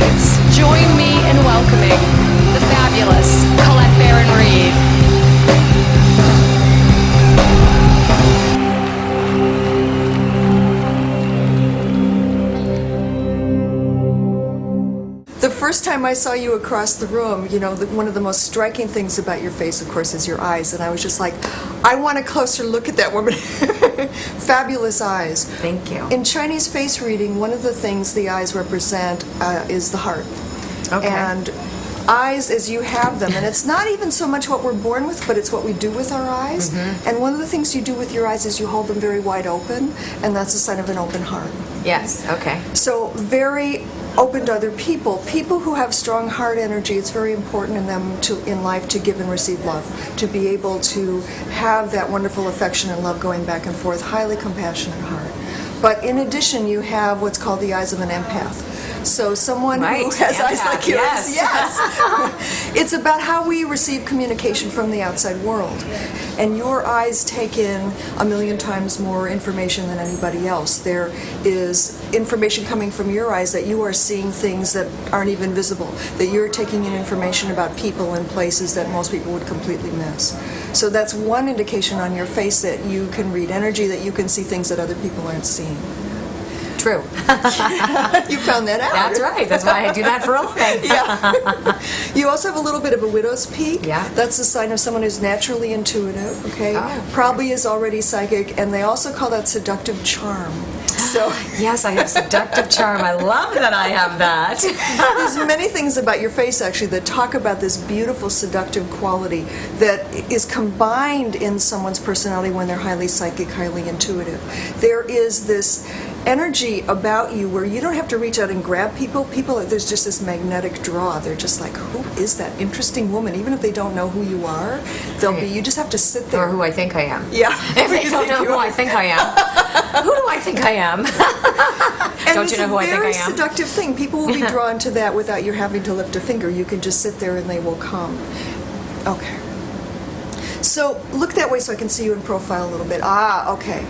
Reads. Join me in welcoming the fabulous Collette Baron-Reid. The first time I saw you across the room, you know, one of the most striking things about your face, of course, is your eyes. And I was just like, I want a closer look at that woman. Fabulous eyes. Thank you. In Chinese face reading, one of the things the eyes represent is the heart. Okay. And eyes as you have them, and it's not even so much what we're born with, but it's what we do with our eyes. Mm-hmm. And one of the things you do with your eyes is you hold them very wide open, and that's a sign of an open heart. Yes, okay. So very open to other people. People who have strong heart energy, it's very important in them in life to give and receive love, to be able to have that wonderful affection and love going back and forth, highly compassionate heart. But in addition, you have what's called the eyes of an empath. So someone who has eyes like yours, yes. It's about how we receive communication from the outside world. And your eyes take in 1,000,000 times more information than anybody else. There is information coming from your eyes that you are seeing things that aren't even visible, that you're taking in information about people and places that most people would completely miss. So that's one indication on your face that you can read energy, that you can see things that other people aren't seeing. True. You found that out. That's right. That's why I do that for a living. Yeah. You also have a little bit of a widow's peak. Yeah. That's a sign of someone who's naturally intuitive, okay? Oh. Probably is already psychic, and they also call that seductive charm. So yes, I have seductive charm. I love that I have that. There's many things about your face, actually, that talk about this beautiful seductive quality that is combined in someone's personality when they're highly psychic, highly intuitive. There is this energy about you where you don't have to reach out and grab people. There's just this magnetic draw. They're just like, who is that interesting woman? Even if they don't know who you are, you just have to sit there. Or who I think I am. Yeah. If they don't know who I think I am. Who do I think I am? Don't you know who I think I am? It's a very seductive thing. People will be drawn to that without you having to lift a finger. You can just sit there and they will come. Okay. So look that way so I can see you in profile a little bit. Okay.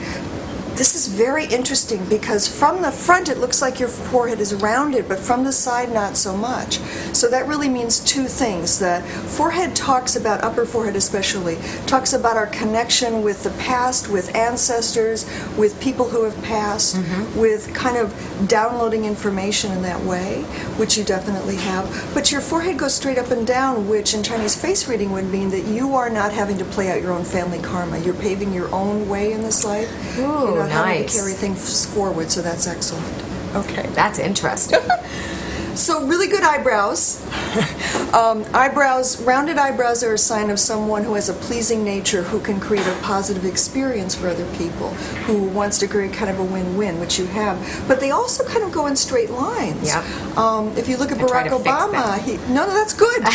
This is very interesting because from the front it looks like your forehead is rounded, but from the side not so much. So that really means two things. The forehead talks about, upper forehead especially, talks about our connection with the past, with ancestors, with people who have passed, with kind of downloading information in that way, which you definitely have. But your forehead goes straight up and down, which in Chinese face reading would mean that you are not having to play out your own family karma. You're paving your own way in this life. Ooh. Having to carry things forward, so that's excellent. Okay. That's interesting. So really good eyebrows. Rounded eyebrows are a sign of someone who has a pleasing nature, who can create a positive experience for other people, who wants to create kind of a win-win, which you have. But they also kind of go in straight lines. Yep. If you look at Barack Obama, no, that's good.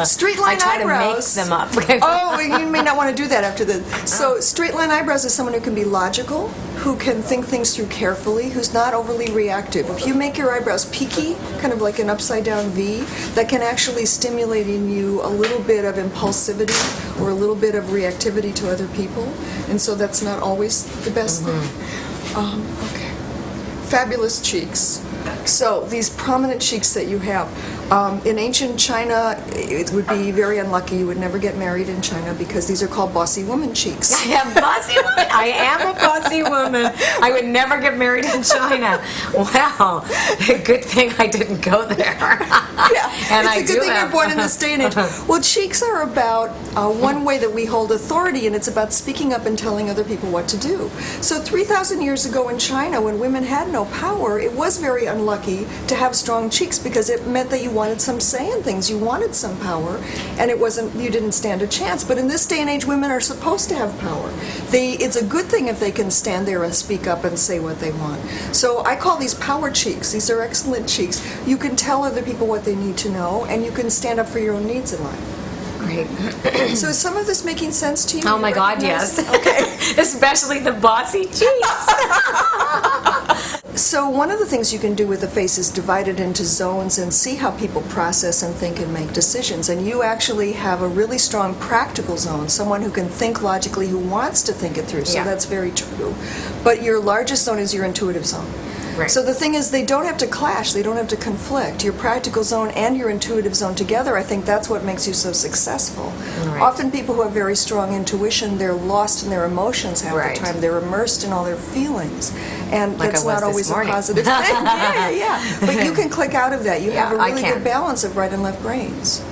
Straight line eyebrows. I try to make them up. Oh, you may not want to do that after this. So straight line eyebrows is someone who can be logical, who can think things through carefully, who's not overly reactive. If you make your eyebrows peaky, kind of like an upside down V, that can actually stimulate in you a little bit of impulsivity or a little bit of reactivity to other people, and so that's not always the best thing. Okay. Fabulous cheeks. So these prominent cheeks that you have. In ancient China, it would be very unlucky. You would never get married in China because these are called bossy woman cheeks. I am bossy woman. I am a bossy woman. I would never get married in China. Wow. Good thing I didn't go there. Yeah, and it's a good thing you're born in this day and age. Well, cheeks are about one way that we hold authority, and it's about speaking up and telling other people what to do. So 3,000 years ago in China, when women had no power, it was very unlucky to have strong cheeks because it meant that you wanted some say in things, you wanted some power, and you didn't stand a chance. But in this day and age, women are supposed to have power. It's a good thing if they can stand there and speak up and say what they want. So I call these power cheeks. These are excellent cheeks. You can tell other people what they need to know, and you can stand up for your own needs in life. Great. So is some of this making sense to you? Oh my God, yes. Okay. Especially the bossy cheeks. So one of the things you can do with the face is divide it into zones and see how people process and think and make decisions. And you actually have a really strong practical zone, someone who can think logically, who wants to think it through. So that's very true. But your largest zone is your intuitive zone. Right. So the thing is, they don't have to clash, they don't have to conflict. Your practical zone and your intuitive zone together, I think that's what makes you so successful. Right. Often people who have very strong intuition, they're lost in their emotions half Right. the time. They're immersed in all their feelings. And Like that's I was not this always morning. a positive thing. Yeah. But you can click out of that. You have a Yeah, I really can. good balance of right and left brains.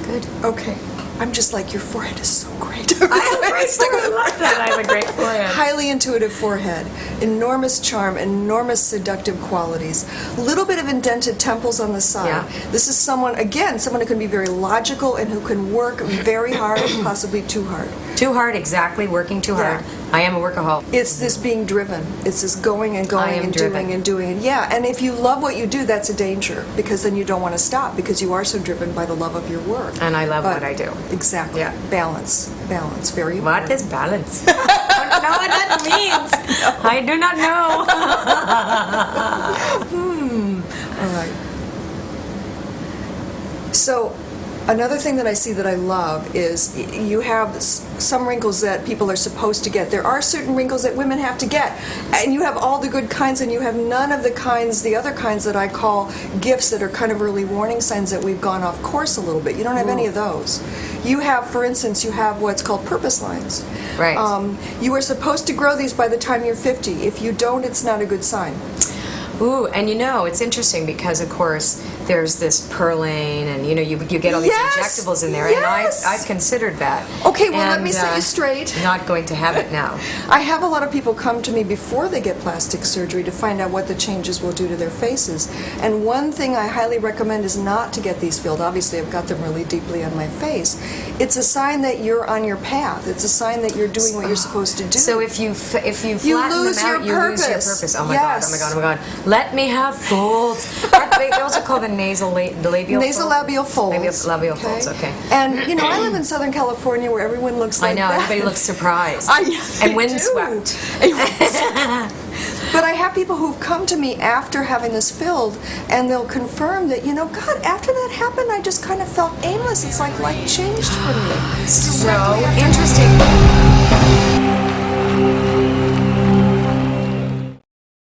Good. Okay. I'm just like, your forehead is so great. I have a great forehead. I love that. I have a great forehead. Highly intuitive forehead, enormous charm, enormous seductive qualities, little bit of indented temples on the side. Yeah. This is someone who can be very logical and who can work very hard, possibly too hard. Too hard, exactly. Working too hard. I am a workaholic. It's this being driven. It's this going and I going am and driven. doing and doing. And yeah, and if you love what you do, that's a danger, because then you don't want to stop, because you are so driven by the love of your work. And I love But- what I do. Exactly. Yeah. Balance, very What important. is balance? I don't know what that means. I do not know. All right. So, another thing that I see that I love is you have some wrinkles that people are supposed to get. There are certain wrinkles that women have to get, and you have all the good kinds, and you have none of the other kinds that I call gifts, that are kind of early warning signs that we've gone off course a little bit. You don't have any of those. You have, for instance, you have what's called purpose lines. Right. You are supposed to grow these by the time you're 50. If you don't, it's not a good sign. Ooh, and it's interesting because, of course, there's this Perlane, and you get all these Yes, injectables in there, yes. and I've considered that. Okay, well, let And, me set you straight. Not going to have it now. I have a lot of people come to me before they get plastic surgery to find out what the changes will do to their faces. And one thing I highly recommend is not to get these filled. Obviously, I've got them really deeply on my face. It's a sign that you're on your path. It's a sign that you're doing what you're supposed to do. So if you flatten lose them out, your you lose your purpose. purpose. Oh my Yes. god! Oh my god! Oh my god! Let me have folds. They also call the the labial Nasolabial folds. Labial folds. Okay. And, I live in Southern California where everyone looks I like know that. everybody looks surprised They and windswept. do. But I have people who've come to me after having this filled, and they'll confirm that, God, after that happened, I just kind of felt aimless. It's like life changed for me. So interesting.